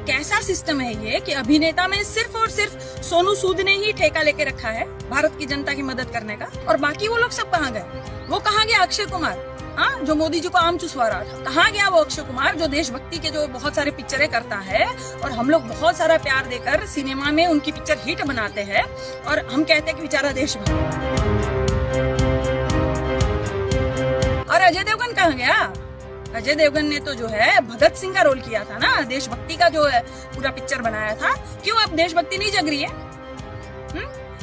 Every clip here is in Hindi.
कैसा सिस्टम है ये कि अभिनेता में सिर्फ और सिर्फ सोनू सूद ने ही ठेका लेके रखा है भारत की जनता की मदद करने का, और बाकी वो लोग सब कहाँ गए? वो कहाँ गया अक्षय कुमार, हाँ, जो मोदी जी को आम चुसवा रहा था? कहाँ गया वो अक्षय कुमार जो देशभक्ति के जो बहुत सारे पिक्चरें करता है और हम लोग बहुत सारा प्यार देकर सिनेमा में उनकी पिक्चर हिट बनाते हैं और हम कहते हैं कि बेचारा देशभक्त। और अजय देवगन कहाँ गया? अजय देवगन ने तो जो है भगत सिंह का रोल किया था ना, देशभक्ति का जो है पूरा पिक्चर बनाया था। क्यों अब देशभक्ति नहीं जग रही है?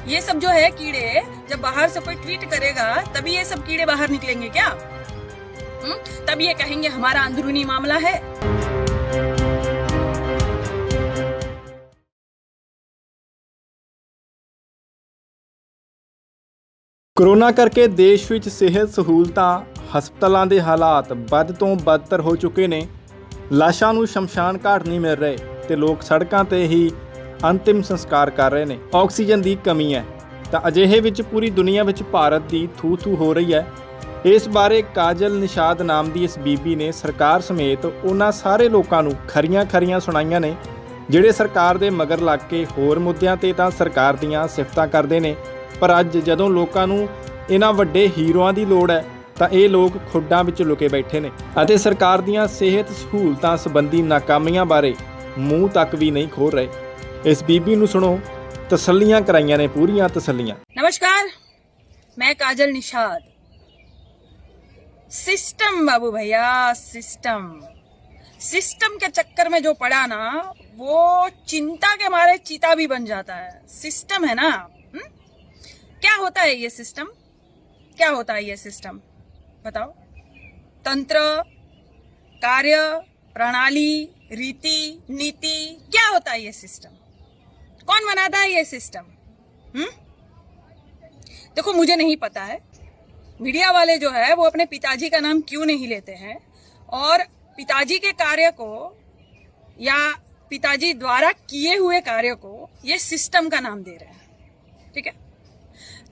ये सब जो है कीड़े जब बाहर से कोई ट्वीट करेगा तभी ये सब कीड़े बाहर निकलेंगे क्या? तब ये कहेंगे हमारा अंदरूनी मामला है। कोरोना करके देश ਵਿੱਚ ਸਿਹਤ ਸਹੂਲਤਾਂ ਹਸਪਤਾਲਾਂ ਦੇ ਹਾਲਾਤ ਵੱਧ ਤੋਂ ਬਦਤਰ ਹੋ ਚੁੱਕੇ ਨੇ। ਲਾਸ਼ਾਂ ਨੂੰ ਸ਼ਮਸ਼ਾਨ ਘਾਟ ਨਹੀਂ ਮਿਲ ਰਹੇ ਤੇ ਲੋਕ ਸੜਕਾਂ ਤੇ ਹੀ ਅੰਤਿਮ ਸੰਸਕਾਰ ਕਰ ਰਹੇ ਨੇ। ਆਕਸੀਜਨ ਦੀ ਕਮੀ ਹੈ ਤਾਂ ਅਜਿਹੇ ਵਿੱਚ ਪੂਰੀ ਦੁਨੀਆ ਵਿੱਚ ਭਾਰਤ ਦੀ ਥੂ-ਥੂ ਹੋ ਰਹੀ ਹੈ। ਇਸ ਬਾਰੇ ਕਾਜਲ ਨਿਸ਼ਾਦ ਨਾਮ ਦੀ ਇਸ ਬੀਬੀ ਨੇ ਸਰਕਾਰ ਸਮੇਤ ਉਹਨਾਂ ਸਾਰੇ ਲੋਕਾਂ ਨੂੰ ਖਰੀਆਂ ਸੁਣਾਈਆਂ ਨੇ ਜਿਹੜੇ ਸਰਕਾਰ ਦੇ ਮਗਰ ਲੱਗ ਕੇ ਹੋਰ ਮੁੱਦਿਆਂ ਤੇ ਤਾਂ ਸਰਕਾਰ ਦੀਆਂ ਸਿਫਤਾਂ ਕਰਦੇ ਨੇ, ਪਰ ਅੱਜ ਜਦੋਂ ਲੋਕਾਂ ਨੂੰ ਇਹਨਾਂ ਵੱਡੇ ਹੀਰੋਆਂ ਦੀ ਲੋੜ ਹੈ ਤਾਂ ਇਹ ਲੋਕ ਖੁੱਡਾਂ ਵਿੱਚ ਲੁਕੇ ਬੈਠੇ ਨੇ ਅਤੇ ਸਰਕਾਰ ਦੀਆਂ ਸਿਹਤ ਸਹੂਲਤਾਂ ਸੰਬੰਧੀ ਨਾਕਾਮੀਆਂ ਬਾਰੇ ਮੂੰਹ ਤੱਕ ਵੀ ਨਹੀਂ ਖੋਲ ਰਹੇ। ਇਸ ਬੀਬੀ ਨੂੰ ਸੁਣੋ, ਤਸੱਲੀਆਂ ਕਰਾਈਆਂ ਨੇ पूरियां तसल्लियां। नमस्कार, मैं काजल निषाद। सिस्टम बाबू भैया, सिस्टम के चक्कर में जो पड़ा ना वो चिंता के मारे चीता भी बन जाता है। सिस्टम है ना, क्या होता है ये सिस्टम? क्या होता है ये सिस्टम बताओ? तंत्र, कार्य, प्रणाली, रीति, नीति, क्या होता है ये सिस्टम? कौन बनाता है ये सिस्टम? देखो, मुझे नहीं पता है। मीडिया वाले जो है वो अपने पिताजी का नाम क्यों नहीं लेते हैं और पिताजी के कार्य को या पिताजी द्वारा किए हुए कार्य को ये सिस्टम का नाम दे रहे हैं। ठीक है,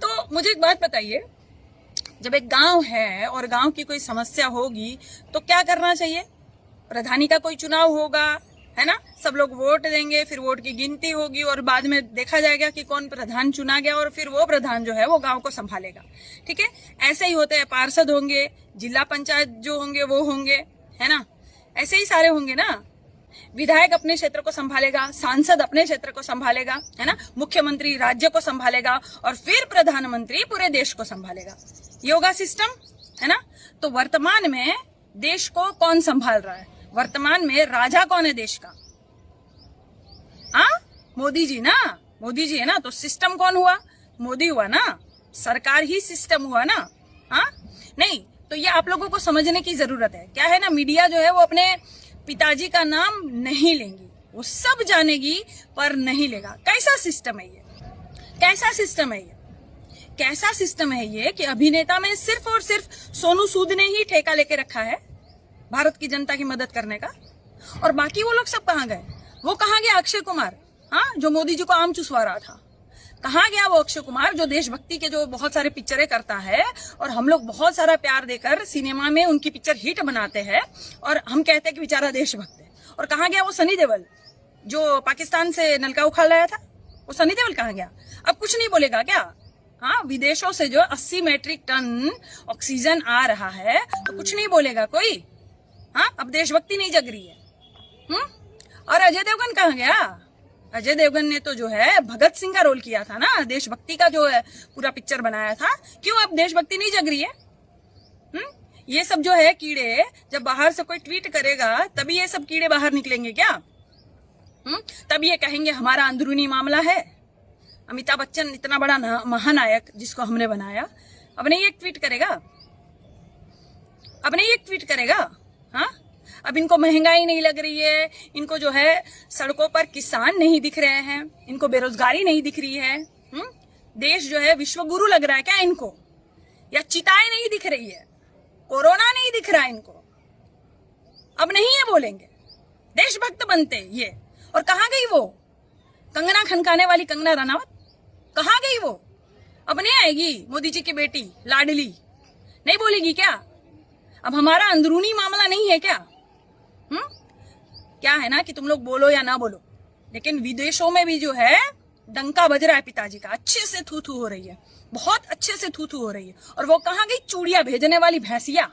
तो मुझे एक बात बताइए, जब एक गांव है और गांव की कोई समस्या होगी तो क्या करना चाहिए? प्रधानी का कोई चुनाव होगा, है ना, सब लोग वोट देंगे, फिर वोट की गिनती होगी और बाद में देखा जाएगा कि कौन प्रधान चुना गया और फिर वो प्रधान जो है वो गांव को संभालेगा। ठीक है, ऐसे ही होते हैं। पार्षद होंगे, जिला पंचायत जो होंगे वो होंगे, है ना, ऐसे ही सारे होंगे ना। विधायक अपने क्षेत्र को संभालेगा, सांसद अपने क्षेत्र को संभालेगा, है ना, मुख्यमंत्री राज्य को संभालेगा और फिर प्रधानमंत्री पूरे देश को संभालेगा। ये होगा सिस्टम, है ना। तो वर्तमान में देश को कौन संभाल रहा है? वर्तमान में राजा कौन है देश का? हाँ, मोदी जी ना, मोदी जी है ना। तो सिस्टम कौन हुआ? मोदी हुआ ना, सरकार ही सिस्टम हुआ ना। हाँ, नहीं तो ये आप लोगों को समझने की जरूरत है। क्या है ना, मीडिया जो है वो अपने पिताजी का नाम नहीं लेंगी, वो सब जानेगी पर नहीं लेगा। कैसा सिस्टम है ये? कैसा सिस्टम है ये? कैसा सिस्टम है ये कि अभिनेता में सिर्फ और सिर्फ सोनू सूद ने ही ठेका लेके रखा है भारत की जनता की मदद करने का, और बाकी वो लोग सब कहाँ गए? वो कहाँ गया अक्षय कुमार, हाँ, जो मोदी जी को आम चुसवा रहा था? कहाँ गया वो अक्षय कुमार जो देशभक्ति के जो बहुत सारे पिक्चरें करता है और हम लोग बहुत सारा प्यार देकर सिनेमा में उनकी पिक्चर हिट बनाते हैं और हम कहते हैं कि बेचारा देशभक्त है? और कहाँ गया वो सनी देओल जो पाकिस्तान से नलका उखाड़ लाया था? वो सनी देओल कहाँ गया? अब कुछ नहीं बोलेगा क्या? हाँ, विदेशों से जो 80 मैट्रिक टन ऑक्सीजन आ रहा है तो कुछ नहीं बोलेगा कोई? हाँ, अब देशभक्ति नहीं जग रही है। और अजय देवगन कहाँ गया? अजय देवगन ने तो जो है भगत सिंह का रोल किया था ना, देशभक्ति का जो है पूरा पिक्चर बनाया था। क्यों अब देशभक्ति नहीं जग रही है? ये सब जो है कीड़े जब बाहर से कोई ट्वीट करेगा तभी ये सब कीड़े बाहर निकलेंगे क्या? तब ये कहेंगे हमारा अंदरूनी मामला है। अमिताभ बच्चन इतना बड़ा महानायक जिसको हमने बनाया, अब नहीं एक ट्वीट करेगा? अब नहीं एक ट्वीट करेगा? हाँ, अब इनको महंगाई नहीं लग रही है, इनको जो है सड़कों पर किसान नहीं दिख रहे हैं, इनको बेरोजगारी नहीं दिख रही है, देश जो है विश्व गुरु लग रहा है क्या इनको? या चिताएं नहीं दिख रही है, कोरोना नहीं दिख रहा है इनको? अब नहीं ये बोलेंगे, देशभक्त बनते ये। और कहाँ गई वो कंगना खनकाने वाली कंगना रनावत? कहाँ गई वो? अब नहीं आएगी मोदी जी की बेटी लाडली? नहीं बोलेगी क्या? अब हमारा अंदरूनी मामला नहीं है क्या? क्या है ना कि तुम लोग बोलो या ना बोलो, लेकिन विदेशों में भी जो है डंका बज रहा है पिताजी का, अच्छे से थू थू हो रही है, बहुत अच्छे से थू थू हो रही है। और वो कहाँ गई चूड़ियां भेजने वाली भैंसिया,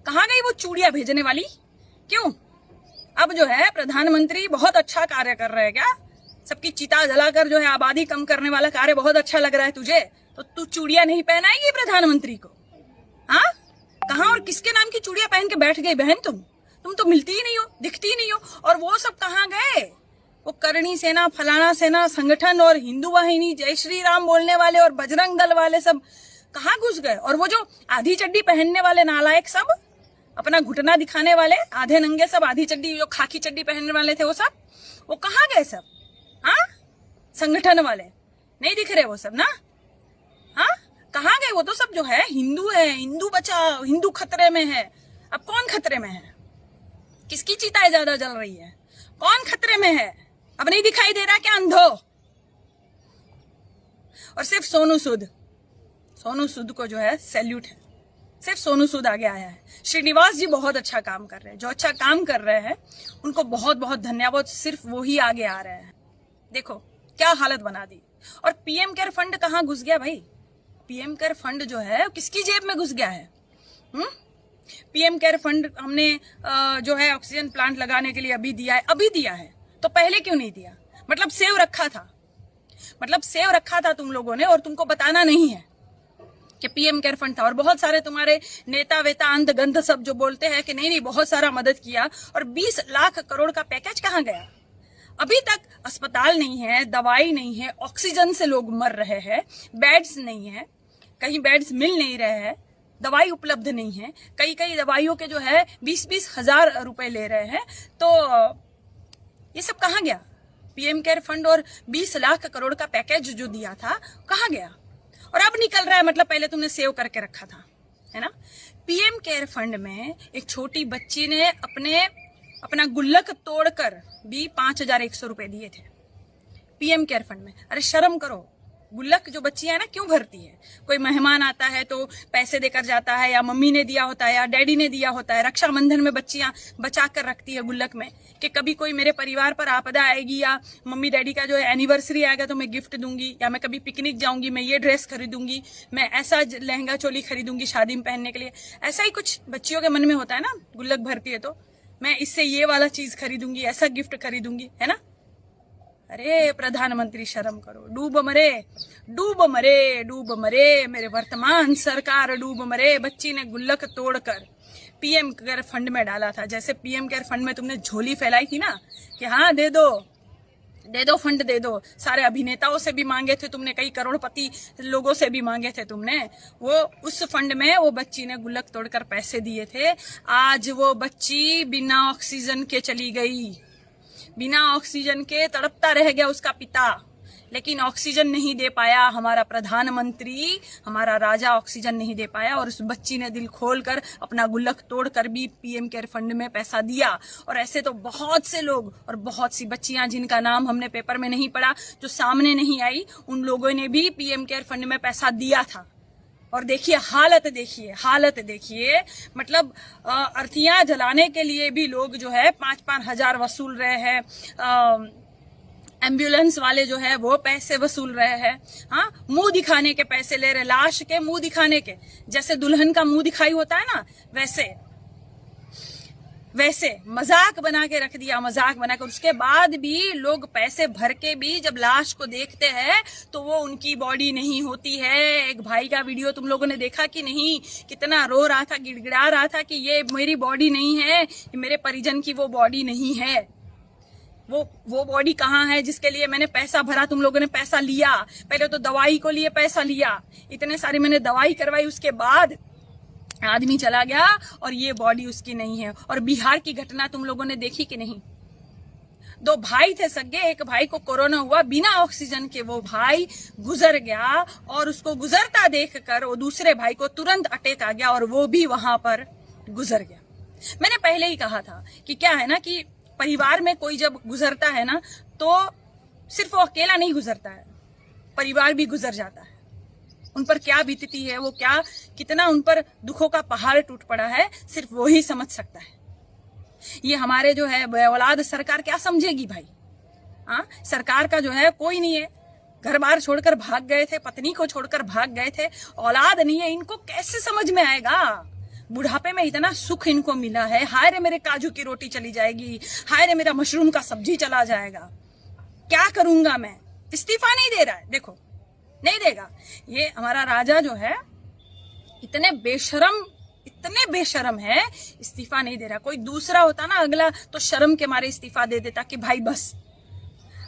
कहाँ गई वो चूड़ियां भेजने वाली? क्यों? अब जो है प्रधानमंत्री बहुत अच्छा कार्य कर रहे हैं क्या? सबकी चिता जलाकर जो है आबादी कम करने वाला कार्य बहुत अच्छा लग रहा है तुझे, तो तू चूड़ियां नहीं पहनाएगी प्रधानमंत्री को? हाँ, कहाँ और किसके नाम की चूड़ियां पहन के बैठ गई बहन? तुम तो मिलती ही नहीं हो, दिखती ही नहीं हो। और वो सब कहाँ गए? वो करणी सेना, फलाना सेना संगठन और हिंदू वाहिनी, जय श्री राम बोलने वाले और बजरंग दल वाले सब कहाँ घुस गए? और वो जो आधी चड्डी पहनने वाले नालायक सब, अपना घुटना दिखाने वाले आधे नंगे सब, आधी चड्डी जो खाकी चड्डी पहनने वाले थे वो सब, वो कहाँ गए सब? हाँ, संगठन वाले नहीं दिख रहे वो सब ना? हाँ, कहाँ गए वो? तो सब जो है हिंदू है, हिंदू बचाओ, हिंदू खतरे में है। अब कौन खतरे में है? किसकी चिताएं ज्यादा जल रही है? कौन खतरे में है? अब नहीं दिखाई दे रहा क्या अंधो? और सिर्फ सोनू सूद को जो है सैल्यूट है, सिर्फ सोनू सूद आगे आया है। श्रीनिवास जी बहुत अच्छा काम कर रहे हैं, जो अच्छा काम कर रहे हैं उनको बहुत बहुत धन्यवाद, सिर्फ वो ही आगे आ रहे हैं। देखो क्या हालत बना दी। और पीएम केयर फंड कहाँ घुस गया भाई? पीएम केयर फंड जो है किसकी जेब में घुस गया है? पीएम केयर फंड हमने जो है ऑक्सीजन प्लांट लगाने के लिए अभी दिया है, तो पहले क्यों नहीं दिया? मतलब सेव रखा था तुम लोगों ने, और तुमको बताना नहीं है कि पीएम केयर फंड था। और बहुत सारे तुम्हारे नेता वेता अंध गंध सब जो बोलते हैं कि नहीं बहुत सारा मदद किया, और 20 लाख करोड़ का पैकेज कहाँ गया? अभी तक अस्पताल नहीं है, दवाई नहीं है, ऑक्सीजन से लोग मर रहे हैं, बेड्स नहीं है, कहीं बेड्स मिल नहीं रहे हैं, दवाई उपलब्ध नहीं है, कई दवाइयों के जो है 20-20 हजार रुपए ले रहे हैं। तो ये सब कहाँ गया? पीएम केयर फंड और 20 लाख करोड़ का पैकेज जो दिया था कहाँ गया? और अब निकल रहा है, मतलब पहले तुमने सेव करके रखा था, है ना? पीएम केयर फंड में एक छोटी बच्ची ने अपना गुल्लक तोड़कर भी 5100 रुपए दिए थे पीएम केयर फंड में। अरे शर्म करो। गुल्लक जो बच्चियां है ना क्यों भरती है? कोई मेहमान आता है तो पैसे देकर जाता है, या मम्मी ने दिया होता है या डैडी ने दिया होता है। रक्षाबंधन में बच्चियां बचा कर रखती है गुल्लक में कि कभी कोई मेरे परिवार पर आपदा आएगी, या मम्मी डैडी का जो एनिवर्सरी आएगा तो मैं गिफ्ट दूंगी, या मैं कभी पिकनिक जाऊंगी मैं ये ड्रेस खरीदूंगी, मैं ऐसा लहंगा चोली खरीदूंगी शादी में पहनने के लिए। ऐसा ही कुछ बच्चियों के मन में होता है ना, गुल्लक भरती है तो मैं इससे ये वाला चीज खरीदूंगी, ऐसा गिफ्ट खरीदूंगी, है ना? अरे प्रधानमंत्री शर्म करो। डूब मरे मेरे वर्तमान सरकार, डूब मरे। बच्ची ने गुल्लक तोड़कर पीएम केयर फंड में डाला था। जैसे पीएम केयर फंड में तुमने झोली फैलाई थी ना कि हाँ दे दो फंड दे दो, सारे अभिनेताओं से भी मांगे थे तुमने, कई करोड़पति लोगों से भी मांगे थे तुमने, वो उस फंड में वो बच्ची ने गुल्लक तोड़कर पैसे दिए थे। आज वो बच्ची बिना ऑक्सीजन के चली गई, बिना ऑक्सीजन के तड़पता रह गया उसका पिता, लेकिन ऑक्सीजन नहीं दे पाया हमारा प्रधानमंत्री, हमारा राजा ऑक्सीजन नहीं दे पाया। और उस बच्ची ने दिल खोलकर अपना गुल्लक तोड़कर भी पीएम केयर फंड में पैसा दिया। और ऐसे तो बहुत से लोग और बहुत सी बच्चियां जिनका नाम हमने पेपर में नहीं पढ़ा, जो सामने नहीं आई, उन लोगों ने भी पीएम केयर फंड में पैसा दिया था। और देखिए हालत देखिए, मतलब अर्थियां जलाने के लिए भी लोग जो है 5-5 हजार वसूल रहे हैं। एम्बुलेंस वाले जो है वो पैसे वसूल रहे हैं। हाँ, मुंह दिखाने के पैसे ले रहे, लाश के मुंह दिखाने के, जैसे दुल्हन का मुंह दिखाई होता है ना, वैसे मजाक बना के रख दिया, मजाक बनाकर। उसके बाद भी लोग पैसे भर के भी जब लाश को देखते हैं तो वो उनकी बॉडी नहीं होती है। एक भाई का वीडियो तुम लोगों ने देखा कि नहीं, कितना रो रहा था, गिड़गिड़ा रहा था कि ये मेरी बॉडी नहीं है, ये मेरे परिजन की वो बॉडी नहीं है। वो बॉडी कहाँ है जिसके लिए मैंने पैसा भरा? तुम लोगों ने पैसा लिया, पहले तो दवाई को लिए पैसा लिया, इतने सारी मैंने दवाई करवाई, उसके बाद आदमी चला गया और ये बॉडी उसकी नहीं है। और बिहार की घटना तुम लोगों ने देखी कि नहीं? 2 भाई थे सगे, एक भाई को कोरोना हुआ, बिना ऑक्सीजन के वो भाई गुजर गया, और उसको गुजरता देखकर वो दूसरे भाई को तुरंत अटैक आ गया और वो भी वहां पर गुजर गया। मैंने पहले ही कहा था कि क्या है ना कि परिवार में कोई जब गुजरता है ना तो सिर्फ वो अकेला नहीं गुजरता है, परिवार भी गुजर जाता है। उन पर क्या बीतती है, वो कितना उन पर दुखों का पहाड़ टूट पड़ा है, सिर्फ वो ही समझ सकता है। ये हमारे जो है औलाद सरकार क्या समझेगी भाई? हाँ, सरकार का जो है कोई नहीं है, घर बार छोड़कर भाग गए थे, पत्नी को छोड़कर भाग गए थे, औलाद नहीं है, इनको कैसे समझ में आएगा? बुढ़ापे में इतना सुख इनको मिला है, हाय रे मेरे काजू की रोटी चली जाएगी, हाय रे मेरा मशरूम का सब्जी चला जाएगा, क्या करूंगा मैं? इस्तीफा नहीं दे रहा है, देखो नहीं देगा। ये हमारा राजा जो है इतने बेशरम है, इस्तीफा नहीं दे रहा। कोई दूसरा होता ना अगला तो शर्म के मारे इस्तीफा दे देता कि भाई बस।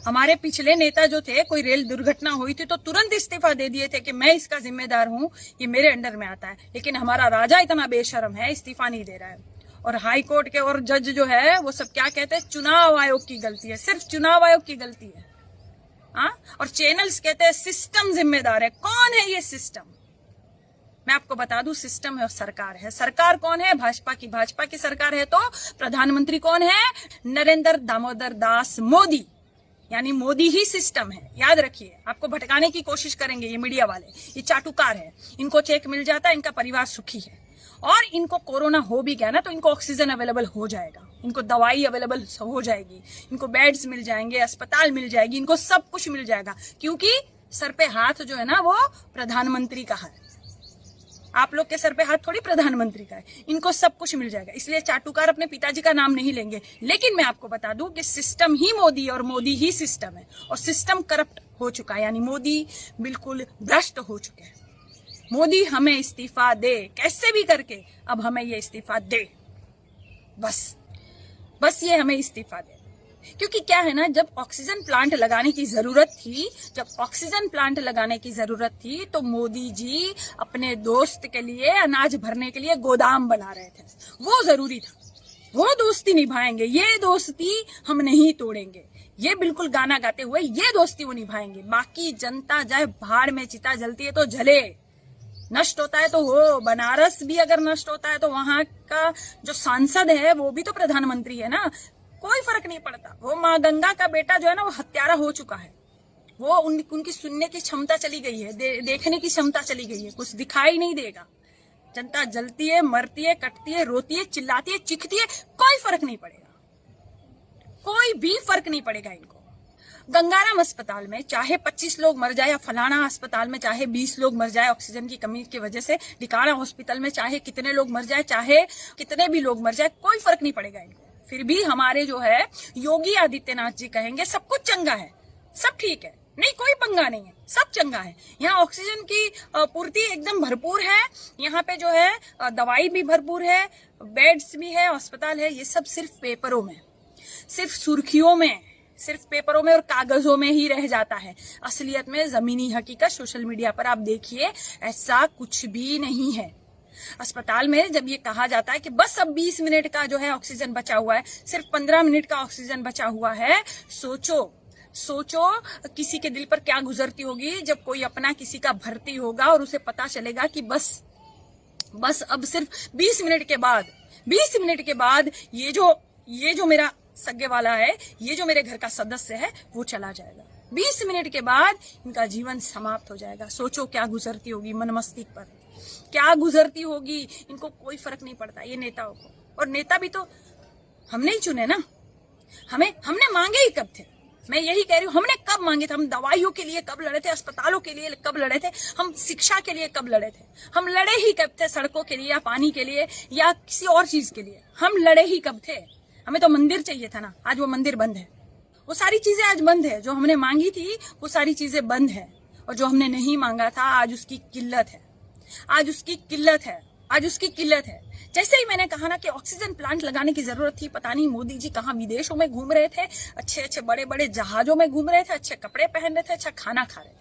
हमारे पिछले नेता जो थे, कोई रेल दुर्घटना हुई थी तो तुरंत इस्तीफा दे दिए थे कि मैं इसका जिम्मेदार हूं, ये मेरे अंडर में आता है। लेकिन हमारा राजा इतना बेशरम है, इस्तीफा नहीं दे रहा है। और हाई कोर्ट के और जज जो है वो सब क्या कहते हैं, चुनाव आयोग की गलती है, सिर्फ चुनाव आयोग की गलती है। हाँ, और चैनल्स कहते हैं सिस्टम जिम्मेदार है। कौन है ये सिस्टम? मैं आपको बता दूं, सिस्टम है और सरकार है। सरकार कौन है? भाजपा की सरकार है। तो प्रधानमंत्री कौन है? नरेंद्र दामोदर दास मोदी, यानी मोदी ही सिस्टम है। याद रखिए, आपको भटकाने की कोशिश करेंगे ये मीडिया वाले, ये चाटुकार है। इनको चेक मिल जाता है, इनका परिवार सुखी है। और इनको कोरोना हो भी गया ना तो इनको ऑक्सीजन अवेलेबल हो जाएगा, इनको दवाई अवेलेबल हो जाएगी, इनको बेड्स मिल जाएंगे, अस्पताल मिल जाएगी, इनको सब कुछ मिल जाएगा। क्योंकि सर पे हाथ जो है ना वो प्रधानमंत्री का है। आप लोग के सर पे हाथ थोड़ी प्रधानमंत्री का है। इनको सब कुछ मिल जाएगा। इसलिए चाटुकार अपने पिताजी का नाम नहीं लेंगे। लेकिन मैं आपको बता दूं कि सिस्टम ही मोदी और मोदी ही सिस्टम है। और सिस्टम करप्ट हो चुका है, यानी मोदी बिल्कुल भ्रष्ट हो चुके हैं। मोदी हमें इस्तीफा दे, कैसे भी करके अब हमें ये इस्तीफा दे, बस ये हमें इस्तीफा दे। क्योंकि क्या है ना, जब ऑक्सीजन प्लांट लगाने की जरूरत थी तो मोदी जी अपने दोस्त के लिए अनाज भरने के लिए गोदाम बना रहे थे। वो जरूरी था, वो दोस्ती निभाएंगे, ये दोस्ती हम नहीं तोड़ेंगे। ये बिल्कुल गाना गाते हुए ये दोस्ती वो निभाएंगे। बाकी जनता जाए भाड़ में, चिता जलती है तो जले, नष्ट होता है तो हो। बनारस भी अगर नष्ट होता है तो वहां का जो सांसद है वो भी तो प्रधानमंत्री है ना, कोई फर्क नहीं पड़ता। वो माँ गंगा का बेटा जो है ना वो हत्यारा हो चुका है। वो उनकी सुनने की क्षमता चली गई है, देखने की क्षमता चली गई है, कुछ दिखाई नहीं देगा। जनता जलती है, मरती है, कटती है, रोती है, चिल्लाती है, चीखती है, कोई फर्क नहीं पड़ेगा, कोई भी फर्क नहीं पड़ेगा इनको। गंगाराम अस्पताल में चाहे 25 लोग मर जाए या फलाना अस्पताल में चाहे 20 लोग मर जाए ऑक्सीजन की कमी की वजह से, टिकाणा हॉस्पिटल में चाहे कितने लोग मर जाए, चाहे कितने भी लोग मर जाए, कोई फर्क नहीं पड़ेगा इनको। फिर भी हमारे जो है योगी आदित्यनाथ जी कहेंगे सब कुछ चंगा है, सब ठीक है, नहीं कोई पंगा नहीं है, सब चंगा है। यहाँ ऑक्सीजन की पूर्ति एकदम भरपूर है, यहाँ पे जो है दवाई भी भरपूर है, बेड्स भी है, अस्पताल है। ये सब सिर्फ पेपरों में, सिर्फ सुर्खियों में, सिर्फ पेपरों में और कागजों में ही रह जाता है। असलियत में जमीनी हकीकत सोशल मीडिया पर आप देखिए, ऐसा कुछ भी नहीं है। अस्पताल में जब ये कहा जाता है कि बस अब 20 मिनट का जो है ऑक्सीजन बचा हुआ है, सिर्फ 15 मिनट का ऑक्सीजन बचा हुआ है, सोचो किसी के दिल पर क्या गुजरती होगी जब कोई अपना किसी का भर्ती होगा और उसे पता चलेगा कि बस अब सिर्फ 20 मिनट के बाद ये जो मेरा सगे वाला है, ये जो मेरे घर का सदस्य है वो चला जाएगा। 20 मिनट के बाद इनका जीवन समाप्त हो जाएगा। सोचो क्या गुजरती होगी मन मस्तिष्क पर, क्या गुजरती होगी। इनको कोई फर्क नहीं पड़ता ये नेताओं को। और नेता भी तो हमने ही चुने ना, हमने मांगे ही कब थे? मैं यही कह रही हूँ, हमने कब मांगे थे? हम दवाइयों के लिए कब लड़े थे? अस्पतालों के लिए कब लड़े थे? हम शिक्षा के लिए कब लड़े थे? हम लड़े ही कब थे? सड़कों के लिए या पानी के लिए या किसी और चीज के लिए हम लड़े ही कब थे? हमें तो मंदिर चाहिए था ना, आज वो मंदिर बंद है। वो सारी चीजें आज बंद है, जो हमने मांगी थी वो सारी चीजें बंद है। और जो हमने नहीं मांगा था आज उसकी किल्लत है, आज उसकी किल्लत है। जैसे ही मैंने कहा ना कि ऑक्सीजन प्लांट लगाने की जरूरत थी, पता नहीं मोदी जी कहाँ विदेशों में घूम रहे थे, अच्छे बड़े जहाजों में घूम रहे थे, अच्छे कपड़े पहन रहे थे, अच्छा खाना खा रहे थे।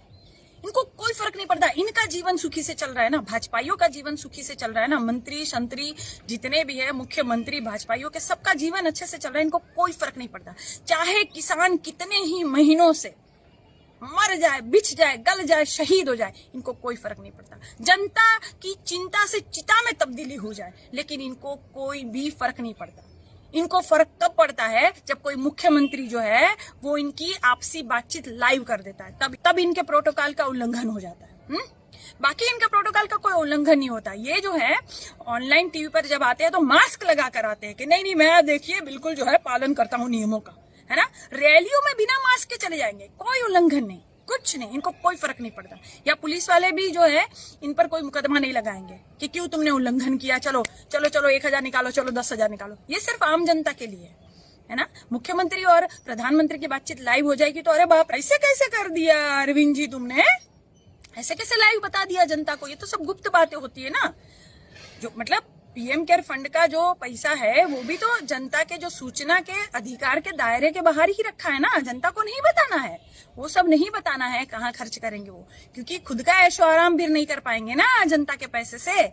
इनको कोई फर्क नहीं पड़ता। इनका जीवन सुखी से चल रहा है ना, भाजपाइयों का जीवन सुखी से चल रहा है ना, मंत्री शंत्री जितने भी है, मुख्यमंत्री भाजपाइयों के, सबका जीवन अच्छे से चल रहा है। इनको कोई फर्क नहीं पड़ता। चाहे किसान कितने ही महीनों से मर जाए, बिछ जाए, गल जाए, शहीद हो जाए, इनको कोई फर्क नहीं पड़ता। जनता की चिंता से चिता में तब्दीली हो जाए, लेकिन इनको कोई भी फर्क नहीं पड़ता। इनको फर्क कब पड़ता है? जब कोई मुख्यमंत्री जो है वो इनकी आपसी बातचीत लाइव कर देता है, तब इनके प्रोटोकॉल का उल्लंघन हो जाता है। बाकी इनका प्रोटोकॉल का कोई उल्लंघन नहीं होता। ये जो है ऑनलाइन टीवी पर जब आते हैं तो मास्क लगा कर आते हैं कि नहीं मैं देखिए बिल्कुल जो है पालन करता हूँ नियमों का, है ना। रैलियों में बिना मास्क के चले जाएंगे, कोई उल्लंघन नहीं, कुछ नहीं, इनको कोई फर्क नहीं पड़ता। या पुलिस वाले भी जो है इन पर कोई मुकदमा नहीं लगाएंगे कि क्यों तुमने उल्लंघन किया, चलो 1000 निकालो, चलो 10,000 निकालो। ये सिर्फ आम जनता के लिए है ना। मुख्यमंत्री और प्रधानमंत्री की बातचीत लाइव हो जाएगी तो अरे बाप ऐसे कैसे कर दिया अरविंद जी तुमने, ऐसे कैसे लाइव बता दिया जनता को। ये तो सब गुप्त बातें होती है ना। जो मतलब पीएम केयर फंड का जो पैसा है वो भी तो जनता के जो सूचना के अधिकार के दायरे के बाहर ही रखा है ना। जनता को नहीं बताना है, वो सब नहीं बताना है कहाँ खर्च करेंगे वो, क्योंकि खुद का ऐशो आराम भी नहीं कर पाएंगे ना जनता के पैसे से।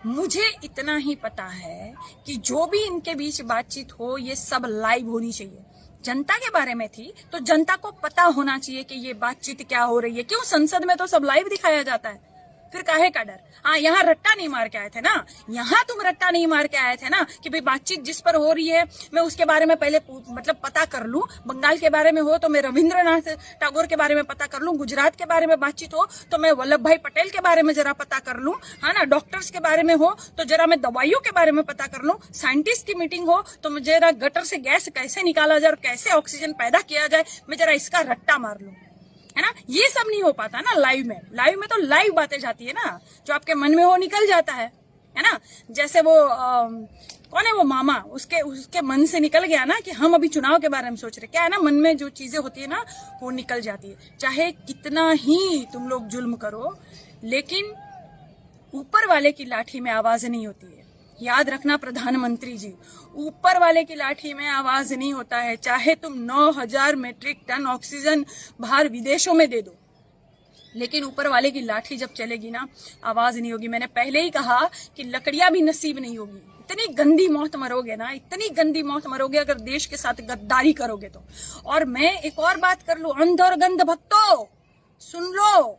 मुझे इतना ही पता है कि जो भी इनके बीच बातचीत हो ये सब लाइव होनी चाहिए। जनता के बारे में थी तो जनता को पता होना चाहिए कि ये बातचीत क्या हो रही है। क्यों संसद में तो सब लाइव दिखाया जाता है, फिर काहे का डर। हाँ, यहाँ रट्टा नहीं मार के आए थे ना, यहाँ तुम रट्टा नहीं मार के आए थे ना कि भाई बातचीत जिस पर हो रही है मैं उसके बारे में पहले मतलब पता कर लूं। बंगाल के बारे में हो तो मैं रविंद्रनाथ टैगोर के बारे में पता कर लूं, गुजरात के बारे में बातचीत हो तो मैं वल्लभ भाई पटेल के बारे में जरा पता कर लूं, है ना। डॉक्टर्स के बारे में हो तो जरा मैं दवाइयों के बारे में पता कर लूं। साइंटिस्ट की मीटिंग हो तो मुझे जरा गटर से गैस कैसे निकाला जाए और कैसे ऑक्सीजन पैदा किया जाए, मैं जरा इसका रट्टा मार लूं, है ना। ये सब नहीं हो पाता ना लाइव में। लाइव में तो लाइव बातें जाती है ना, जो आपके मन में हो निकल जाता है ना। जैसे वो कौन है वो मामा, उसके मन से निकल गया ना कि हम अभी चुनाव के बारे में सोच रहे। क्या है ना, मन में जो चीजें होती है ना वो निकल जाती है। चाहे कितना ही तुम लोग जुल्म करो, लेकिन ऊपर वाले की लाठी में आवाज नहीं होती है। याद रखना प्रधानमंत्री जी, ऊपर वाले की लाठी में आवाज नहीं होता है। चाहे तुम 9,000 मीट्रिक टन ऑक्सीजन बाहर विदेशों में दे दो, लेकिन ऊपर वाले की लाठी जब चलेगी ना आवाज नहीं होगी। मैंने पहले ही कहा कि लकड़ियां भी नसीब नहीं होगी। इतनी गंदी मौत मरोगे ना, इतनी गंदी मौत मरोगे अगर देश के साथ गद्दारी करोगे तो। और मैं एक और बात कर लूं, अंध और गंध भक्तों सुन लो,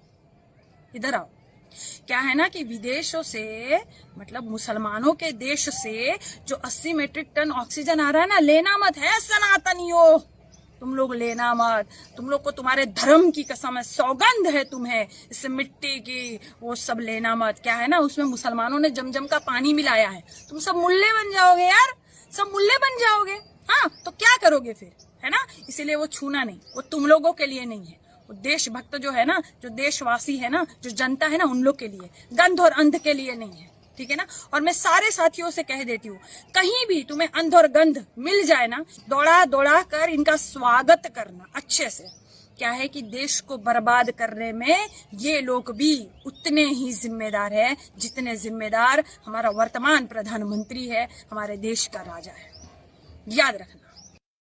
इधर आओ। क्या है ना कि विदेशों से मतलब मुसलमानों के देश से जो 80 मीट्रिक टन ऑक्सीजन आ रहा है ना, लेना मत है सनातनियों, तुम लोग लेना मत। तुम लोग को तुम्हारे धर्म की कसम है, सौगंध है तुम्हें इस मिट्टी की, वो सब लेना मत। क्या है ना, उसमें मुसलमानों ने जमजम का पानी मिलाया है। तुम सब मुल्ले बन जाओगे यार, सब मुल्ले बन जाओगे। हाँ तो क्या करोगे फिर, है ना। इसीलिए वो छूना नहीं, वो तुम लोगों के लिए नहीं है। वो देशभक्त जो है ना, जो देशवासी है ना, जो जनता है ना, उन लोग के लिए, गंध और अंध के लिए नहीं है, ठीक है ना। और मैं सारे साथियों से कह देती हूँ, कहीं भी तुम्हें अंध और गंध मिल जाए ना, दौड़ा कर इनका स्वागत करना अच्छे से। क्या है कि देश को बर्बाद करने में ये लोग भी उतने ही जिम्मेदार है जितने जिम्मेदार हमारा वर्तमान प्रधानमंत्री है, हमारे देश का राजा है। याद रखना।